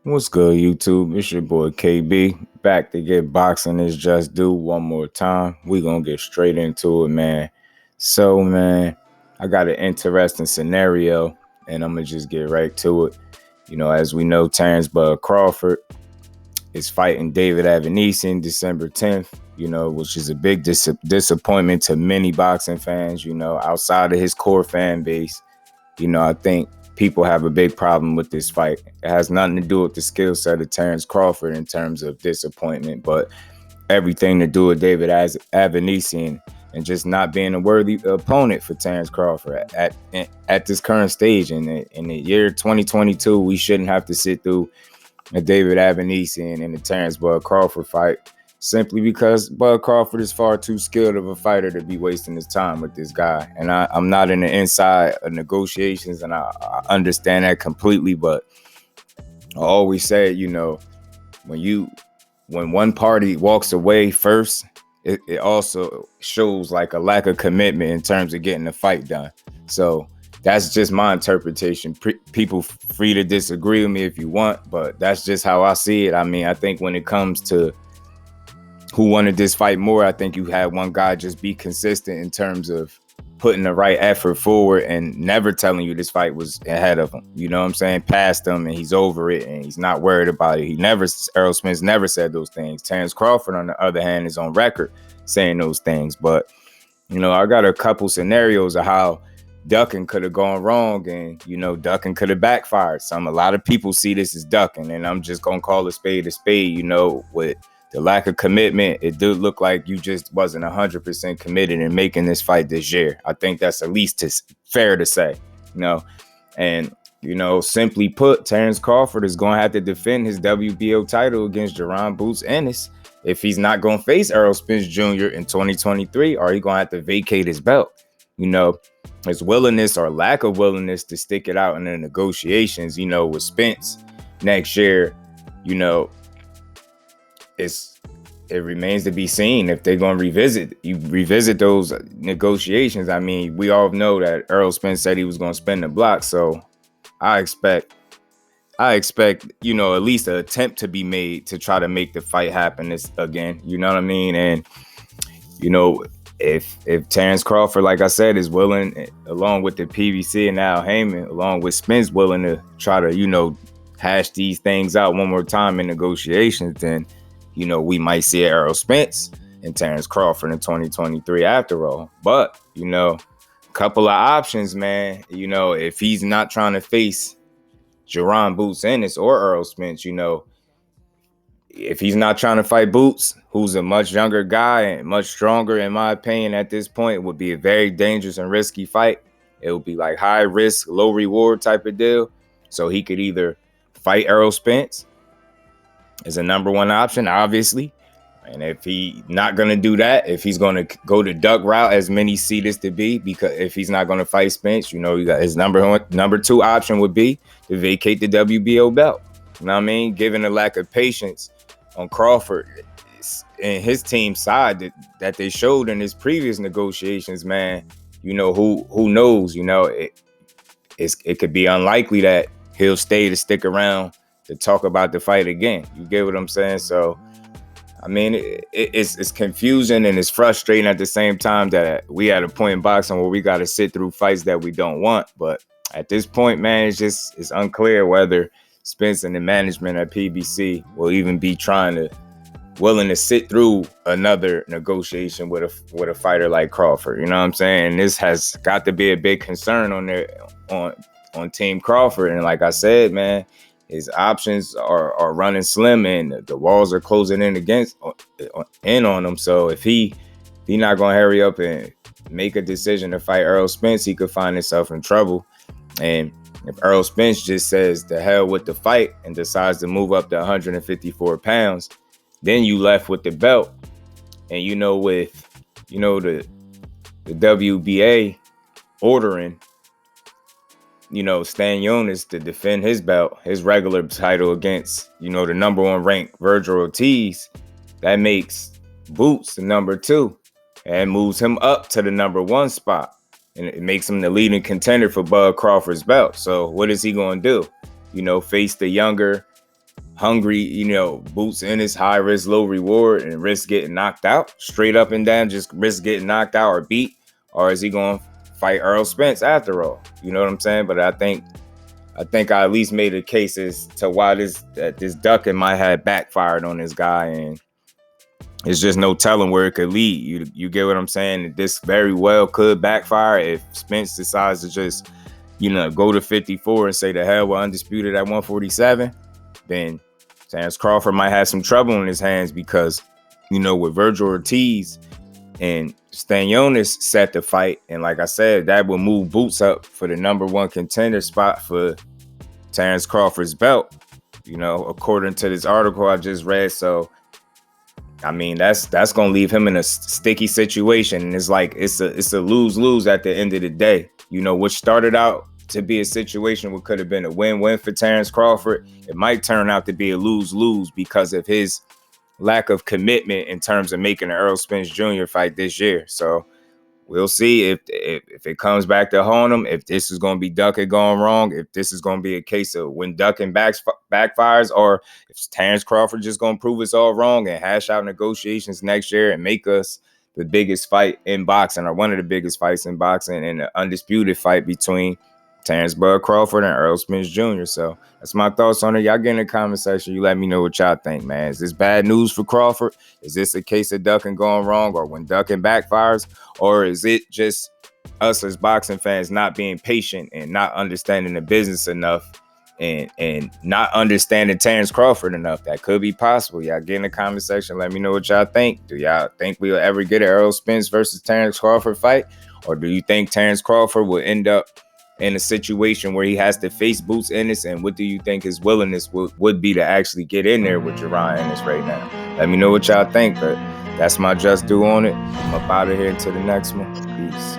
What's good, YouTube? It's your boy KB, back to get boxing is just do one more time. We gonna get straight into it, man. So, man, I got an interesting scenario, and I'm gonna just get right to it. As we know, Terrence Crawford is fighting David Evanesian December 10th. Which is a big disappointment to many boxing fans. Outside of his core fan base. I think people have a big problem with this fight. It has nothing to do with the skill set of Terrence Crawford in terms of disappointment, but everything to do with David Evanesian and just not being a worthy opponent for Terrence Crawford at this current stage. In the year 2022, we shouldn't have to sit through a David Evanesian and the Terrence Crawford fight, simply because Bud Crawford is far too skilled of a fighter to be wasting his time with this guy. And I'm not in the inside of negotiations, and I understand that completely. But I always say, when one party walks away first, it also shows like a lack of commitment in terms of getting the fight done. So that's just my interpretation. People free to disagree with me if you want, but that's just how I see it. I mean, I think when it comes to who wanted this fight more, I think you had one guy just be consistent in terms of putting the right effort forward and never telling you this fight was ahead of him. You know what I'm saying? Past him, and he's over it, and he's not worried about it. Errol Spence never said those things. Terrence Crawford, on the other hand, is on record saying those things. But, I got a couple scenarios of how ducking could have gone wrong, and, ducking could have backfired. A lot of people see this as ducking, and I'm just going to call a spade, with the lack of commitment. It did look like you just wasn't 100% committed in making this fight this year. I think that's at least fair to say, and, simply put, Terrence Crawford is going to have to defend his WBO title against JARON ENNIS if he's not going to face Errol Spence Jr. in 2023, or he's going to have to vacate his belt. His willingness or lack of willingness to stick it out in the negotiations, with Spence next year, it remains to be seen if they're going to revisit those negotiations. I mean, we all know that Errol Spence said he was going to spin the block, so I expect at least an attempt to be made to try to make the fight happen again. You know what I mean? And if Terrence Crawford, like I said, is willing, along with the PBC and Al Heyman, along with Spence, willing to try to hash these things out one more time in negotiations, then we might see Errol Spence and Terrence Crawford in 2023 after all. But, a couple of options, man. If he's not trying to face JARON ENNIS or Errol Spence, if he's not trying to fight Boots, who's a much younger guy and much stronger, in my opinion, at this point, it would be a very dangerous and risky fight. It would be like high risk, low reward type of deal. So he could either fight Errol Spence as a number one option, obviously. And if he's not going to do that, if he's going to go the duck route, as many see this to be, because if he's not going to fight Spence, you got his number two option would be to vacate the WBO belt. You know what I mean? Given the lack of patience on Crawford and his team's side that they showed in his previous negotiations, man, who knows? It could be unlikely that he'll stick around to talk about the fight again. You get what I'm saying? So, I mean, it's confusing and it's frustrating at the same time that we at a point in boxing where we got to sit through fights that we don't want. But at this point, man, it's unclear whether Spence and the management at PBC will even be willing to sit through another negotiation with a fighter like Crawford. You know what I'm saying? And this has got to be a big concern on Team Crawford. And like I said, man, his options are running slim, and the walls are closing in on him. So if he not gonna hurry up and make a decision to fight Errol Spence, he could find himself in trouble. And if Errol Spence just says the hell with the fight and decides to move up to 154 pounds, then you left with the belt. And with the WBA ordering Stan Jonas to defend his belt, his regular title, against, the number one ranked Virgil Ortiz, that makes Boots the number two and moves him up to the number one spot. And it makes him the leading contender for Bud Crawford's belt. So what is he going to do? Face the younger hungry, Boots Ennis, high risk, low reward, and risk getting knocked out straight up and down, just risk getting knocked out or beat? Or is he going to fight Errol Spence after all? You know what I'm saying? But I think I at least made a case as to why this ducking might have backfired on this guy, and it's just no telling where it could lead. You get what I'm saying? This very well could backfire if Spence decides to just, go to 54 and say the hell we're undisputed at 147. Then Terence Crawford might have some trouble in his hands because, with Virgil Ortiz and Stanionis set the fight, and like I said, that will move Boots up for the #1 contender spot for Terence Crawford's belt, according to this article I just read. So I mean, that's gonna leave him in a sticky situation, and it's like it's a lose-lose at the end of the day. Which started out to be a situation what could have been a win-win for Terence Crawford, it might turn out to be a lose-lose because of his lack of commitment in terms of making an Errol Spence Jr. fight this year. So we'll see if it comes back to haunt him, if this is going to be ducking going wrong, if this is going to be a case of when ducking backfires, or if Terence Crawford just going to prove us all wrong and hash out negotiations next year and make us the biggest fight in boxing, or one of the biggest fights in boxing, and an undisputed fight between Terence Bud Crawford and Errol Spence Jr. So that's my thoughts on it. Y'all get in the comment section. You let me know what y'all think, man. Is this bad news for Crawford? Is this a case of ducking going wrong, or when ducking backfires? Or is it just us as boxing fans not being patient and not understanding the business enough, and not understanding Terence Crawford enough? That could be possible. Y'all get in the comment section. Let me know what y'all think. Do y'all think we'll ever get an Errol Spence versus Terence Crawford fight? Or do you think Terence Crawford will end up in a situation where he has to face Boots Ennis? And what do you think his willingness would be to actually get in there with JARON Ennis right now? Let me know what y'all think, but that's my just do on it. I'm up out of here until the next one. Peace.